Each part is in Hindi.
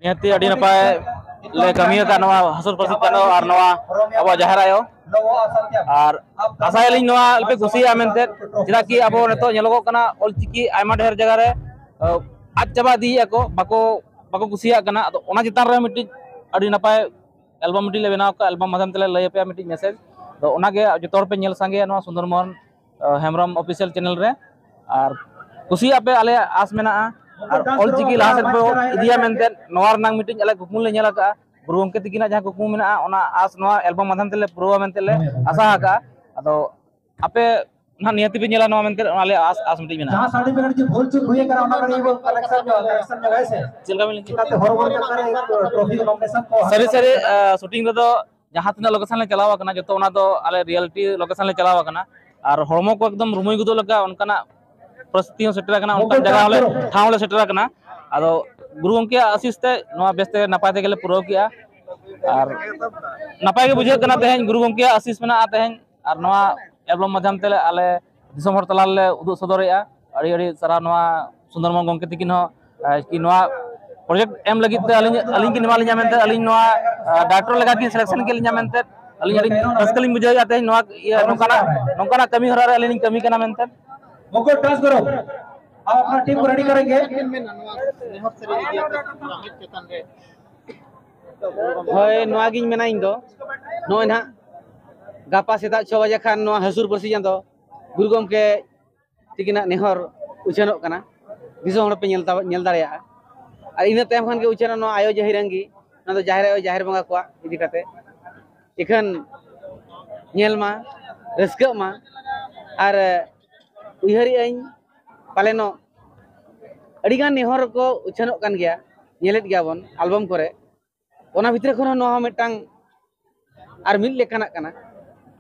निहती अड़ी नपाय ले कमी का नवा हसुर प्रसिद्ध चैनल और नवा अब जहर आयो और आसायलिंग नवा पे कुसिया मेनते चेदा कि अब नतो नेलोगो कना ऑलचिकी आयमा ढेर जगह रे आज चाबा दी को बाको बाको कुसिया कना तो ओना चितान रे मिट्टी अड़ी नपाय एल्बम मिट्टी ले बनाव का एल्बम माध्यम तले लय पे मिट्टी मैसेज तो ओना के जतोर पे नेल संगे नवा सुंदरमोहन हेमरम ऑफिशियल चैनल रे और कुसिया पे आले आस मेना और ऑलचिकी लाहा सेट पे इदिया मेनते नवा रनांग मिट्टी अले कुकुम ले नेला का गुरु गंके तिकिना जहां कुकुम मेना ओना आस नवा एल्बम माध्यम तले प्रो मेनते ले आशा का अदो आपे ना नियति पे नेला नवा मेनते आले आस आस मिट्टी मेना जहां साड़ी में जो भूल चूक हुई है ओना करी वो कलेक्शन जो है से चिलका मिल चिकाते हरवर के करे ट्रॉफी नॉमिनेशन को सरी सरी शूटिंग रे तो जहां तना लोकेशन ले चलावा कना जतो ओना तो आले रियलिटी लोकेशन ले चलावा कना और हरमो को एकदम रुमुई गुदो लगा उनकाना परिस्थिति सेटर कना उनका जगह हले ठाव ले सेटर कना आदो गुरु गंके आशीष ते नवा बेस्ते नपाय ते गेले पुरो किया और नपाय के बुझे कना तेहन गुरु गंके आशीष मेना तेहन और नवा एल्बम माध्यम ते आले दिसम हर तला ले उदु सदरया अड़ी अड़ी सारा नवा सुंदरमोहन गंके तिकिन हो कि नवा प्रोजेक्ट एम लगी अलिंग की निमाल मेनते अलिंग नवा डायरेक्टर लगा की सिलेक्शन के लिए मेनते अलिंग अड़ी रस्कलिंग बुझे जाते नवा नोकाना कमी हरा रे अलिंग कमी कना मेनते मुकुट टच करो आप अपना टीम को रेडी करेंगे होय नवा गिन मेना इन दो नो ना गापा सेता 6 बजे खान नवा हसुर बसी जांदो गुरु गंके तिकिना नेहर उछनो कना दिसो हण पे नेल दाड़िया और इन तायम खान के उछनो नो आयो जहिरंगी ना तो जाहिर बंगा को इदी काते इखन नेल मा रस्क मा और उहरी अइन पालेनो अड़ीगान नेहर को उछनो कान गया नेलेट गया बन एल्बम करे ओना भितर खन नो मिटांग आर मिल लेकाना काना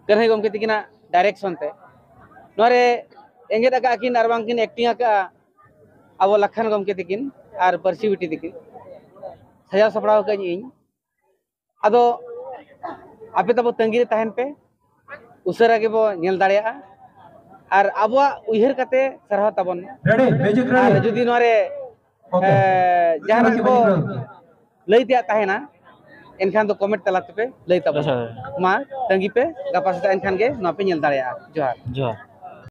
कन्हई गमके तिकिना डायरेक्शन ते नोरे एंगेट का किन आर बांकिन एक्टिंग का अब लखन गमके तिकिन आर परसिविटी तिकिन सजा सपड़ाव का इन अदो आपे तब तंगी रे तहन पे उसरा के बो नेल दाड़िया और अब उहर कते सरह तबन रेडी म्यूजिक रेडी जुदी नोरे जहां को लईते ताहेना एनखान तो कमेंट तलाते पे लई तब मा तंगी पे गपा से एनखान के नो पे नेल दाड़िया जोहार जोहार